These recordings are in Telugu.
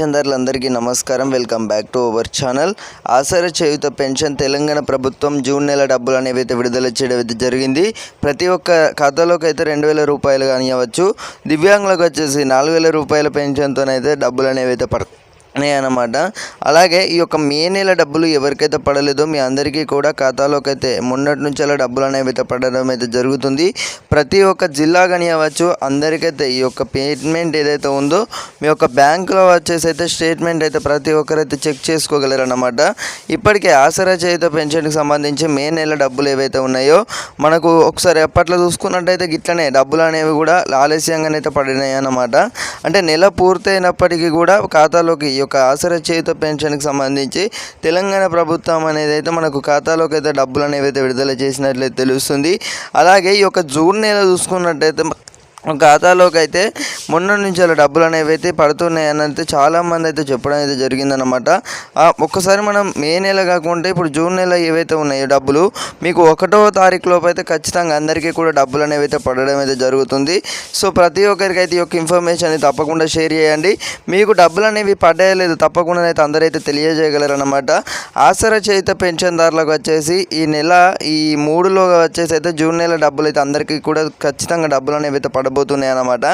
పెన్షన్దారులందరికీ నమస్కారం. Welcome back to our channel. Aasara Cheyutha pension Telangana ప్రభుత్వం జూన్ నెల డబ్బులు అనేవి విడుదల చేయడం అయితే జరిగింది. ప్రతి ఒక్క ఖాతాలోకి అయితే 2000 రూపాయలు కానివ్వచ్చు. దివ్యాంగులకు వచ్చేసి 4000 రూపాయల పెన్షన్తోనైతే డబ్బులు అనేవి అయితే అన్నమాట. అలాగే ఈ యొక్క మే నెల డబ్బులు ఎవరికైతే పడలేదో మీ అందరికీ కూడా ఖాతాలోకి అయితే మొన్నటి నుంచి అలా డబ్బులు అనేవి అయితే పడడం అయితే జరుగుతుంది. ప్రతి ఒక్క జిల్లా కానివ్వచ్చు అందరికైతే ఈ యొక్క పేమెంట్ ఏదైతే ఉందో మీ యొక్క బ్యాంకులో వచ్చేసి అయితే స్టేట్మెంట్ అయితే ప్రతి ఒక్కరైతే చెక్ చేసుకోగలరన్నమాట. ఇప్పటికే ఆసరా చేయూత పెన్షన్కి సంబంధించి మే నెల డబ్బులు ఏవైతే ఉన్నాయో మనకు ఒకసారి ఎప్పట్లో చూసుకున్నట్టయితే గిట్లనే డబ్బులు అనేవి కూడా ఆలస్యంగానైతే పడినాయి అన్నమాట. అంటే నెల పూర్తయినప్పటికీ కూడా ఖాతాలోకి ఈ యొక్క ఆసరా చేయూత పెన్షన్కి సంబంధించి తెలంగాణ ప్రభుత్వం అనేది అయితే మనకు ఖాతాలోకి అయితే డబ్బులు అనేవి అయితే విడుదల చేసినట్లయితే తెలుస్తుంది. అలాగే ఈ యొక్క జూన్ నెల చూసుకున్నట్టయితే ఖాతాలోకి అయితే మొన్న నుంచి అలా డబ్బులు అనేవి అయితే పడుతున్నాయని అయితే చాలామంది అయితే చెప్పడం అయితే జరిగిందనమాట. ఒక్కసారి మనం మే నెల కాకుండా ఇప్పుడు జూన్ నెల ఏవైతే ఉన్నాయో డబ్బులు మీకు 1వ తారీఖు లోపు అయితే ఖచ్చితంగా అందరికీ కూడా డబ్బులు అనేవి అయితే పడడం అయితే జరుగుతుంది. సో ప్రతి ఒక్కరికి అయితే ఈ యొక్క ఇన్ఫర్మేషన్ అయితే తప్పకుండా షేర్ చేయండి. మీకు డబ్బులు అనేవి పడలేదు తప్పకుండా అయితే అందరైతే తెలియజేయగలరన్నమాట. ఆసరా చేయూత పెన్షన్దారులకు వచ్చేసి ఈ నెల ఈ 3లో వచ్చేసి అయితే జూన్ నెల డబ్బులు అయితే అందరికీ కూడా ఖచ్చితంగా డబ్బులు అనేవి అయితే పడబోతున్నాయి అన్నమాట.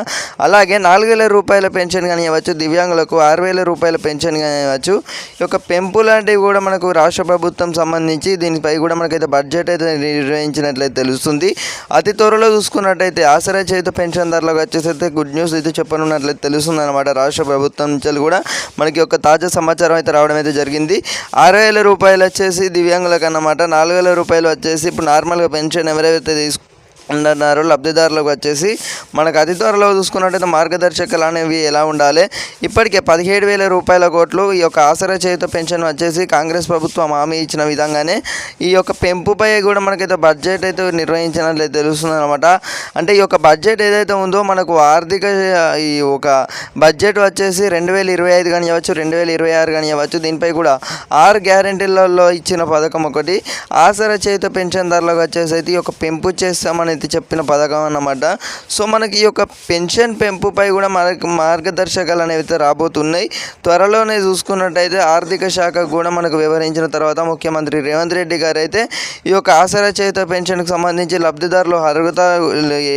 అలాగే 4000 రూపాయల పెన్షన్ కానివ్వచ్చు, దివ్యాంగులకు 6000 రూపాయల పెన్షన్ కానివ్వచ్చు. ఈ యొక్క పెంపు లాంటివి కూడా మనకు రాష్ట్ర ప్రభుత్వం సంబంధించి దీనిపై కూడా మనకైతే బడ్జెట్ అయితే నిర్వహించినట్లయితే తెలుస్తుంది. అతి త్వరలో చూసుకున్నట్టయితే ఆసరా చేయూత పెన్షన్దారులకు వచ్చేసి అయితే గుడ్ న్యూస్ అయితే చెప్పనున్నట్లయితే తెలుస్తుంది అనమాట. రాష్ట్ర ప్రభుత్వం నుంచి కూడా మనకి ఒక తాజా సమాచారం అయితే రావడం అయితే జరిగింది. 6000 రూపాయలు వచ్చేసి దివ్యాంగులకు అన్నమాట. 4000 రూపాయలు వచ్చేసి ఇప్పుడు నార్మల్గా పెన్షన్ ఎవరైతే ఉన్నారో లబ్ధిదారులకు వచ్చేసి మనకు అతి త్వరలో చూసుకున్నట్టయితే మార్గదర్శకాలు అనేవి ఎలా ఉండాలి. ఇప్పటికే 17,000 రూపాయల కోట్లు ఈ యొక్క ఆసరా చేయూత పెన్షన్ వచ్చేసి కాంగ్రెస్ ప్రభుత్వం హామీ ఇచ్చిన విధంగానే ఈ యొక్క పెంపుపై కూడా మనకైతే బడ్జెట్ అయితే నిర్వహించినట్లయితే తెలుస్తుంది అనమాట. అంటే ఈ యొక్క బడ్జెట్ ఏదైతే ఉందో మనకు ఆర్థిక ఈ ఒక బడ్జెట్ వచ్చేసి 2025 కానివ్వచ్చు, 2026 కానివ్వచ్చు. దీనిపై కూడా 6 గ్యారెంటీలలో ఇచ్చిన పథకం ఒకటి ఆసరా చేయూత పెన్షన్దారులకు వచ్చేసి అయితే ఈ యొక్క పెంపు చేస్తామని చెప్పిన పథకం అన్నమాట. సో మనకి ఈ యొక్క పెన్షన్ పెంపుపై కూడా మనకి మార్గదర్శకాలు అనేవి అయితే రాబోతున్నాయి. త్వరలోనే చూసుకున్నట్టయితే ఆర్థిక శాఖ కూడా మనకు వివరించిన తర్వాత ముఖ్యమంత్రి రేవంత్ రెడ్డి గారు అయితే ఈ యొక్క ఆసరా చేయూత పెన్షన్కి సంబంధించి లబ్ధిదారులు అర్హత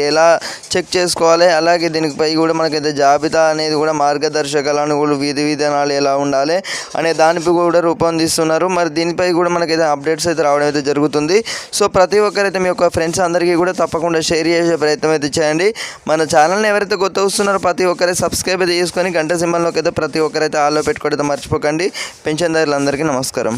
ఎలా చెక్ చేసుకోవాలి, అలాగే దీనిపై కూడా మనకైతే జాబితా అనేది కూడా మార్గదర్శకాలను కూడా విధి విధానాలు ఎలా ఉండాలి అనే దానిపై కూడా రూపొందిస్తున్నారు. మరి దీనిపై కూడా మనకైతే అప్డేట్స్ అయితే రావడం అయితే జరుగుతుంది. సో ప్రతి ఒక్కరైతే మీ యొక్క ఫ్రెండ్స్ అందరికీ కూడా తప్పకుండా షేర్ చేసే ప్రయత్నం అయితే చేయండి. మన ఛానల్ని ఎవరైతే కొత్త వస్తున్నారో ప్రతి ఒక్కరైతే సబ్స్క్రైబ్ అయితే చేసుకొని గంట సింబల్లోకి అయితే ప్రతి ఒక్కరైతే ఆల్లో పెట్టుకోవడం మర్చిపోకండి. పెన్షన్దారులందరికీ నమస్కారం.